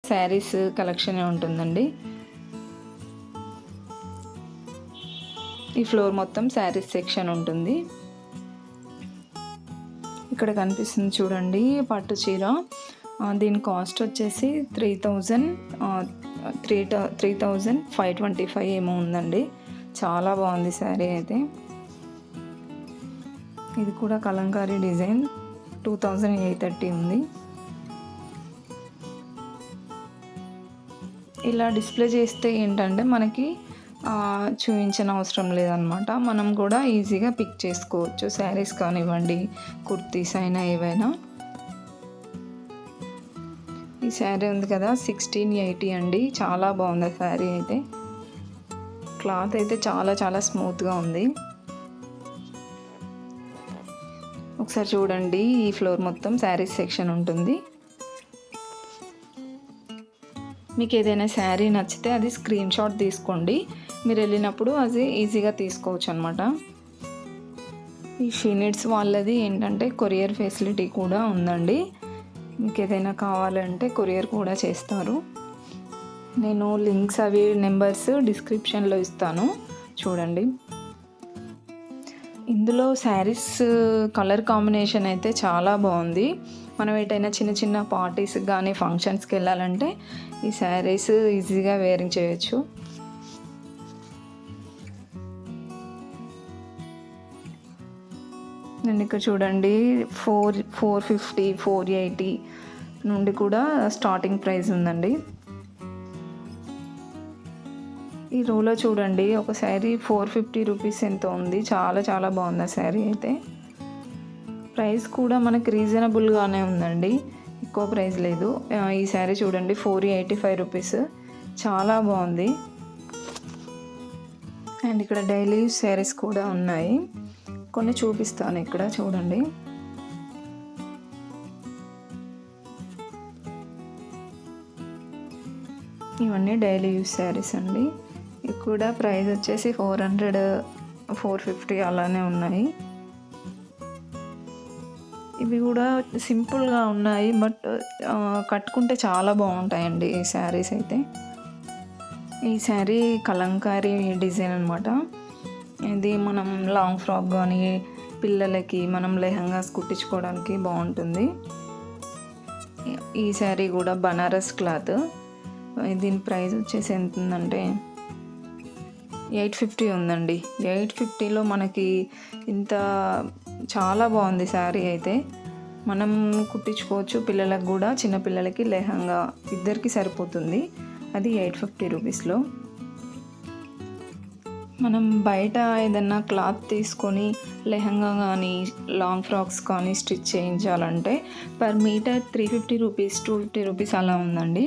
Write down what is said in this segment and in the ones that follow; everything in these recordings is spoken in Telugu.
శారీస్ కలెక్షన్ ఉంటుందండి. ఈ ఫ్లోర్ మొత్తం శారీస్ సెక్షన్ ఉంటుంది. ఇక్కడ కనిపిస్తుంది చూడండి పట్టు చీర. దీని కాస్ట్ వచ్చేసి 3,525 ఏమో ఉందండి. చాలా బాగుంది శారీ అయితే. ఇది కూడా కలంకారీ డిజైన్ 2,830 ఉంది. ఇలా డిస్ప్లే చేస్తే ఏంటంటే మనకి చూపించిన అవసరం లేదనమాట. మనం కూడా ఈజీగా పిక్ చేసుకోవచ్చు. శారీస్ కానివ్వండి, కుర్తీస్ అయినా ఏవైనా. ఈ శారీ ఉంది కదా 1680 అండి. చాలా బాగుంది శారీ అయితే. క్లాత్ అయితే చాలా చాలా స్మూత్గా ఉంది. ఒకసారి చూడండి, ఈ ఫ్లోర్ మొత్తం శారీస్ సెక్షన్ ఉంటుంది. మీకు ఏదైనా శారీ నచ్చితే అది స్క్రీన్ షాట్ తీసుకోండి. మీరు వెళ్ళినప్పుడు అది ఈజీగా తీసుకోవచ్చు అనమాట. ఈ షీనిట్స్ వాళ్ళది ఏంటంటే కొరియర్ ఫెసిలిటీ కూడా ఉందండి. మీకు ఏదైనా కావాలంటే కొరియర్ కూడా చేస్తారు. నేను లింక్స్ అవి నెంబర్స్ డిస్క్రిప్షన్లో ఇస్తాను, చూడండి. ఇందులో శారీస్ కలర్ కాంబినేషన్ అయితే చాలా బాగుంది. మనం ఏటైనా చిన్న చిన్న పార్టీస్కి కానీ ఫంక్షన్స్కి వెళ్ళాలంటే ఈ శారీస్ ఈజీగా వేరింగ్ చేయొచ్చు. నేను ఇక్కడ చూడండి 450, 480 నుండి కూడా స్టార్టింగ్ ప్రైస్ ఉందండి. ఈ రోలో చూడండి ఒక శారీ 450 రూపీస్ ఎంతో ఉంది. చాలా చాలా బాగుంది ఆ శారీ అయితే. ప్రైస్ కూడా మనకి రీజనబుల్గానే ఉందండి, ఎక్కువ ప్రైస్ లేదు. ఈ శారీ చూడండి 485 రూపీస్, చాలా బాగుంది. అండ్ ఇక్కడ డైలీ యూస్ శారీస్ కూడా ఉన్నాయి, కొన్ని చూపిస్తాను ఇక్కడ చూడండి. ఇవన్నీ డైలీ యూస్ శారీస్ అండి. ఇవి కూడా ప్రైస్ వచ్చేసి 400, 450 అలానే ఉన్నాయి. ఇవి కూడా సింపుల్గా ఉన్నాయి, బట్ కట్టుకుంటే చాలా బాగుంటాయండి ఈ శారీస్ అయితే. ఈ శారీ కలంకారీ డిజైన్ అనమాట. ఇది మనం లాంగ్ ఫ్రాక్ కానీ పిల్లలకి మనం లెహంగాస్ కుట్టించుకోవడానికి బాగుంటుంది. ఈ శారీ కూడా బనారస్ క్లాత్. దీని ప్రైస్ వచ్చేసి ఎంత ఉందంటే 850 ఉందండి. 850లో మనకి ఇంత చాలా బాగుంది శారీ అయితే. మనం కుట్టించుకోవచ్చు, పిల్లలకు కూడా, చిన్నపిల్లలకి లెహంగా ఇద్దరికి సరిపోతుంది. అది 850 రూపీస్లో. మనం బయట ఏదన్నా క్లాత్ తీసుకొని లెహంగా కానీ లాంగ్ ఫ్రాక్స్ కానీ స్టిచ్ చేయించాలంటే పర్ మీటర్ 350 రూపీస్, 250 రూపీస్ అలా ఉందండి.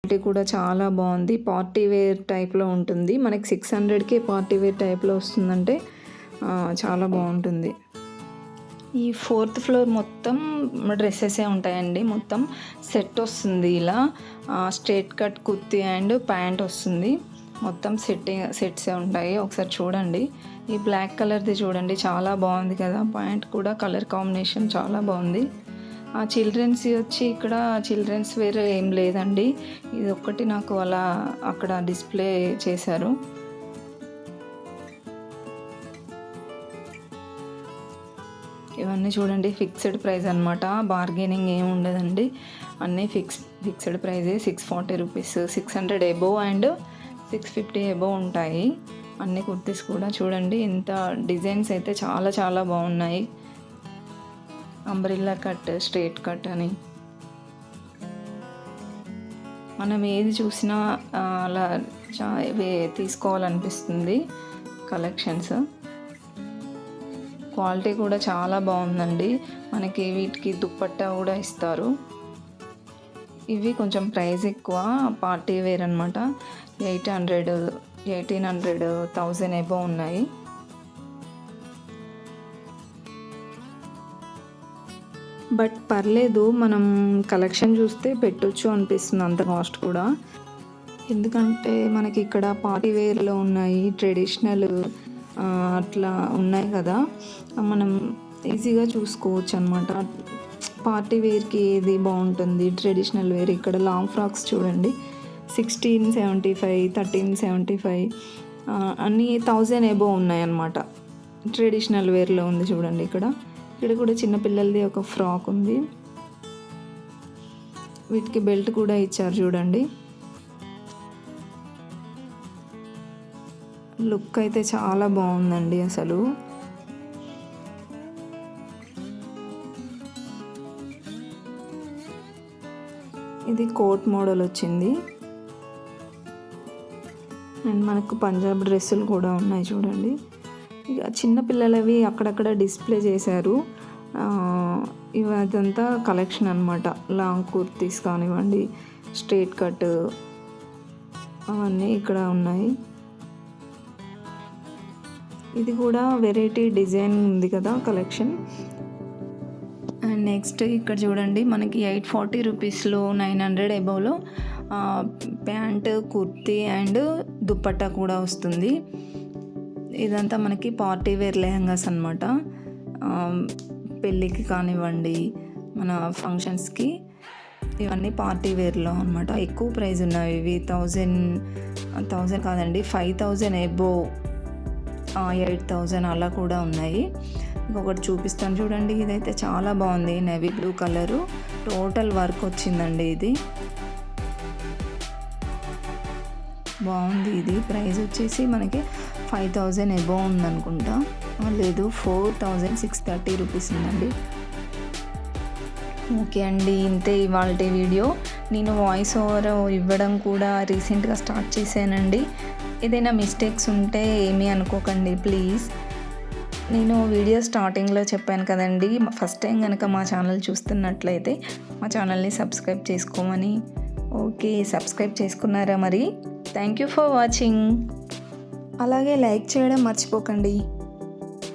క్వాలిటీ కూడా చాలా బాగుంది. పార్టీ వేర్ టైప్లో ఉంటుంది. మనకి 600కే పార్టీ వేర్ టైప్లో వస్తుందంటే చాలా బాగుంటుంది. ఈ 4th ఫ్లోర్ మొత్తం డ్రెస్సెసే ఉంటాయండి. మొత్తం సెట్ వస్తుంది. ఇలా straight cut kurti and pant వస్తుంది. మొత్తం సెట్సే ఉంటాయి. ఒకసారి చూడండి. ఈ బ్లాక్ కలర్ది చూడండి, చాలా బాగుంది కదా. ప్యాంట్ కూడా కలర్ కాంబినేషన్ చాలా బాగుంది. చిల్డ్రన్స్ వచ్చి ఇక్కడ చిల్డ్రన్స్ వేర్ ఏం లేదండి. ఇది ఒక్కటి నాకు అలా అక్కడ డిస్ప్లే చేశారు. ఇవన్నీ చూడండి ఫిక్స్డ్ ప్రైస్ అనమాట. బార్గెనింగ్ ఏమి ఉండదండి. అన్నీ ఫిక్స్డ్ ప్రైజే. 640 రూపీస్, 600 ఎబోవ్ అండ్ 650 ఎబోవ్ ఉంటాయి. అన్ని కుర్తీస్ కూడా చూడండి. ఇంత డిజైన్స్ అయితే చాలా చాలా బాగున్నాయి. అంబ్రిల్లా కట్, స్ట్రేట్ కట్ అని మనం ఏది చూసినా అలా తీసుకోవాలనిపిస్తుంది కలెక్షన్స్. క్వాలిటీ కూడా చాలా బాగుందండి. మనకి వీటికి దుప్పట్టా కూడా ఇస్తారు. ఇవి కొంచెం ప్రైస్ ఎక్కువ, పార్టీ వేర్ అనమాట. 800, 1800, 1000 ఎబోవ్ ఉన్నాయి. బట్ పర్లేదు, మనం కలెక్షన్ చూస్తే పెట్టొచ్చు అనిపిస్తుంది అంత కాస్ట్ కూడా. ఎందుకంటే మనకి ఇక్కడ పార్టీ వేర్లో ఉన్నాయి, ట్రెడిషనల్ అట్లా ఉన్నాయి కదా, మనం ఈజీగా చూసుకోవచ్చు అనమాట. పార్టీ వేర్కి ఏది బాగుంటుంది, ట్రెడిషనల్ వేర్. ఇక్కడ లాంగ్ ఫ్రాక్స్ చూడండి, 1675, 1375 అన్నీ 1000 ఎబోవ్ ఉన్నాయన్నమాట. ట్రెడిషనల్ వేర్లో ఉంది చూడండి. ఇక్కడ కూడా చిన్నపిల్లలది ఒక ఫ్రాక్ ఉంది. వీటికి బెల్ట్ కూడా ఇచ్చారు చూడండి. లుక్ అయితే చాలా బాగుందండి అసలు. ఇది కోట్ మోడల్ వచ్చింది. అండ్ మనకు పంజాబ్ డ్రెస్సులు కూడా ఉన్నాయి చూడండి. ఇక చిన్నపిల్లలవి అక్కడక్కడ డిస్ప్లే చేశారు. ఇదంతా కలెక్షన్ అనమాట. లాంగ్ కుర్తీస్ కానివ్వండి, స్ట్రేట్ కట్, అవన్నీ ఇక్కడ ఉన్నాయి. ఇది కూడా వెరైటీ డిజైన్ ఉంది కదా కలెక్షన్. అండ్ నెక్స్ట్ ఇక్కడ చూడండి, మనకి 840 రూపీస్లో 900 ఎబోవ్లో ప్యాంట్, కుర్తీ అండ్ దుప్పట్టా కూడా వస్తుంది. ఇదంతా మనకి పార్టీ వేర్ లెహంగాస్ అనమాట. పెళ్ళికి కానివ్వండి, మన ఫంక్షన్స్కి, ఇవన్నీ పార్టీ వేర్లో అనమాట. ఎక్కువ ప్రైస్ ఉన్నాయి ఇవి. 1000 కాదండి, 5000 ఎబోవ్, 8000 అలా కూడా ఉన్నాయి. ఇంకొకటి చూపిస్తాను చూడండి. ఇదైతే చాలా బాగుంది. Navy blue colour, total work వచ్చిందండి. ఇది బాగుంది. ఇది ప్రైస్ వచ్చేసి మనకి 5000 ఎబోవ్ ఉందనుకుంటా, లేదు 4630 రూపీస్ ఉందండి. ఓకే అండి, ఇంతే ఇవాళ వీడియో. నేను వాయిస్ ఓవర్ ఇవ్వడం కూడా రీసెంట్గా స్టార్ట్ చేశానండి. ఏదైనా మిస్టేక్స్ ఉంటే ఏమీ అనుకోకండి ప్లీజ్. నేను వీడియో స్టార్టింగ్లో చెప్పాను కదండి, ఫస్ట్ టైం కనుక మా ఛానల్ చూస్తున్నట్లయితే మా ఛానల్ని సబ్స్క్రైబ్ చేసుకోమని. ఓకే, సబ్స్క్రైబ్ చేసుకున్నారా మరి? Thank you for watching. అలాగే లైక్ చేయడం మర్చిపోకండి.